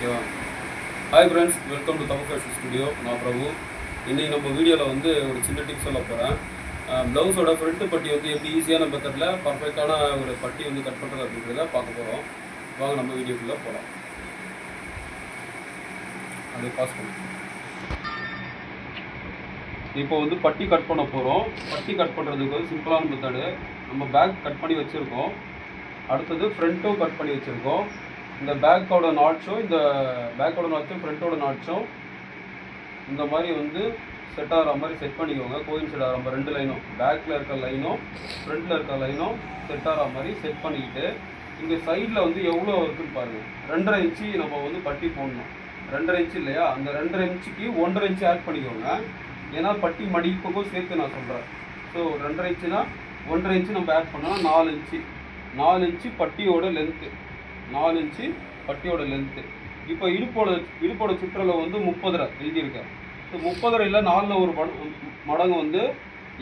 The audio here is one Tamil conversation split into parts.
ஓகேவா? Hi friends, welcome to Tamil fashion studio. நான் பிரபு. இன்றைக்கி நம்ம வீடியோவில் வந்து ஒரு சின்ன டிப்ஸ் சொல்ல போகிறேன். ப்ளவுஸோட ஃப்ரண்ட் பட்டி வந்து எப்படி ஈஸியான மெத்தடில் பர்ஃபெக்டான ஒரு பட்டி வந்து கட் பண்ணுறது அப்படின்றத பார்க்க போகிறோம். வாங்க நம்ம வீடியோக்குள்ளே போகலாம். அதை பாஸ் பண்ணி இப்போ வந்து பட்டி கட் பண்ண போகிறோம். பட்டி கட் பண்ணுறதுக்கு வந்து சிம்பிளான மெத்தடு. நம்ம பேக் கட் பண்ணி வச்சுருக்கோம். அடுத்தது ஃப்ரண்ட்டும் கட் பண்ணி வச்சுருக்கோம். இந்த பேக்கோட நாட்ஸும் ஃப்ரண்ட்டோட நாட்ஸும் இந்த மாதிரி வந்து செட் ஆகிற மாதிரி செட் பண்ணிக்கோங்க. கோயின்சைட் ஆகிற மாதிரி 2 லைனும், பேக்கில் இருக்க லைனும் ஃப்ரண்ட்டில் இருக்க லைனும் செட் ஆகிற மாதிரி செட் பண்ணிக்கிட்டு, இங்கே சைடில் வந்து எவ்வளோ இருக்குன்னு பாருங்கள். 2.5 இன்ச்சு நம்ம வந்து பட்டி போடணும். 2.5 இன்ச்சு இல்லையா, அந்த 2.5 இன்ச்சுக்கு 1.5 இன்ச்சு ஆட் பண்ணிக்கோங்க. ஏன்னா பட்டி மடிப்புக்கும் சேர்த்து நான் சொல்கிறேன். ஸோ 2.5 இன்ச்சுனா 1.5 இன்ச்சு நம்ம ஆட் பண்ணோம்னா 4 இன்ச்சு. 4 இன்ச்சு பட்டியோட லென்த்து. 4 இன்ச்சு பட்டியோட லென்த்து. இப்போ இடுப்போட சுற்றளவு வந்து 30 எழுதியிருக்கேன். ஸோ 30 இல்லை 4ல் ஒரு மடங்கு வந்து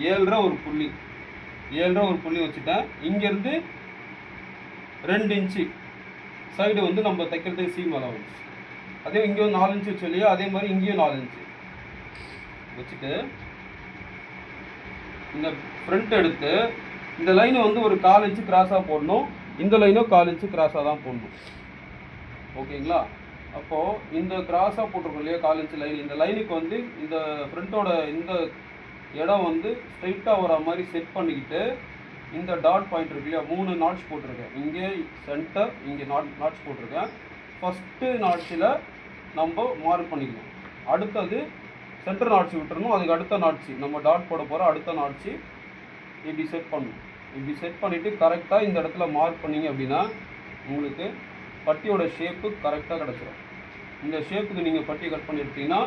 7.5 ஒரு புள்ளி. 7.5 ஒரு புள்ளி வச்சுட்டேன். இங்கேருந்து 2 இன்ச்சு சைடு வந்து நம்ம தைக்கிறதுக்கு சீம் அலவன்ஸ். அதே இங்கே 4 இன்ச்சு வச்சு இல்லையா, அதே மாதிரி இங்கேயும் 4 இன்ச்சு வச்சுட்டு இந்த ஃப்ரண்ட் எடுத்து இந்த லைனை வந்து ஒரு 1/4 இன்ச்சு கிராஸாக போடணும். இந்த லைனும் 1/4 இன்ச்சு கிராஸாக தான் போடணும். ஓகேங்களா? அப்போது இந்த கிராஸாக போட்டிருக்கோம் இல்லையா 1/4 இன்ச்சு லைன், இந்த லைனுக்கு வந்து இந்த ஃப்ரண்ட்டோட இந்த இடம் வந்து ஸ்ட்ரைட்டாக வர மாதிரி செட் பண்ணிக்கிட்டு, இந்த டாட் பாயிண்ட் இருக்கு இல்லையா, 3 நாட்ஸ் போட்டிருக்கேன். இங்கே சென்டர், இங்கே நாட்ஸ் போட்டிருக்கேன். ஃபஸ்ட்டு நாட்ஸில் நம்ம மார்க் பண்ணிக்கணும். அடுத்தது சென்டர் நாட்சி விட்டுறணும். அதுக்கு அடுத்த நாட்சி நம்ம டாட் போட போகிற அடுத்த நாட்சி இப்படி செட் பண்ணணும். இப்படி செட் பண்ணிவிட்டு கரெக்டாக இந்த இடத்துல மார்க் பண்ணிங்க அப்படின்னா உங்களுக்கு பட்டியோட ஷேப்பு கரெக்டாக கிடச்சிடும். இந்த ஷேப்புக்கு நீங்கள் பட்டி கட் பண்ணி எடுத்தீங்கன்னா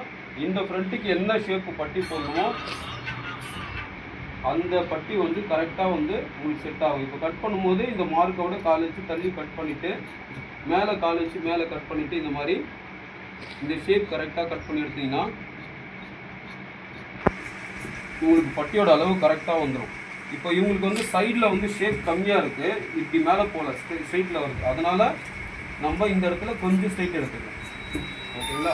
இந்த ஃப்ரண்ட்டுக்கு என்ன ஷேப்பு பட்டி போடணுமோ அந்த பட்டி வந்து கரெக்டாக வந்து உங்களுக்கு செட் ஆகும். இப்போ கட் பண்ணும்போது இந்த மார்க்கோட 1/4 இன்ச்சு தள்ளி கட் பண்ணிவிட்டு மேலே 1/4 இன்ச்சு மேலே கட் பண்ணிவிட்டு இந்த மாதிரி இந்த ஷேப் கரெக்டாக கட் பண்ணி எடுத்தீங்கன்னா உங்களுக்கு பட்டியோட அளவு கரெக்டாக வந்துடும். இப்போ இவங்களுக்கு வந்து சைடில் வந்து ஷேப் கம்மியாக இருக்குது, இப்படி மேலே போகல, ஸ்ட்ரைட்டில் வருது. அதனால் நம்ம இந்த இடத்துல கொஞ்சம் ஸ்ட்ரைட் எடுத்துக்கலாம். ஓகேங்களா?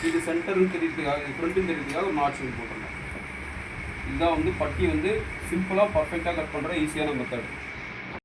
இது சென்டருன்னு தெரியறதுக்காக, ஃப்ரண்ட்டுன்னு தெரியறதுக்காக ஒரு நாட்ஸ் போட்டுருங்க. இதுதான் வந்து பட்டி வந்து சிம்பிளாக பர்ஃபெக்டாக கட் பண்ணுற ஈஸியான மெத்தட்.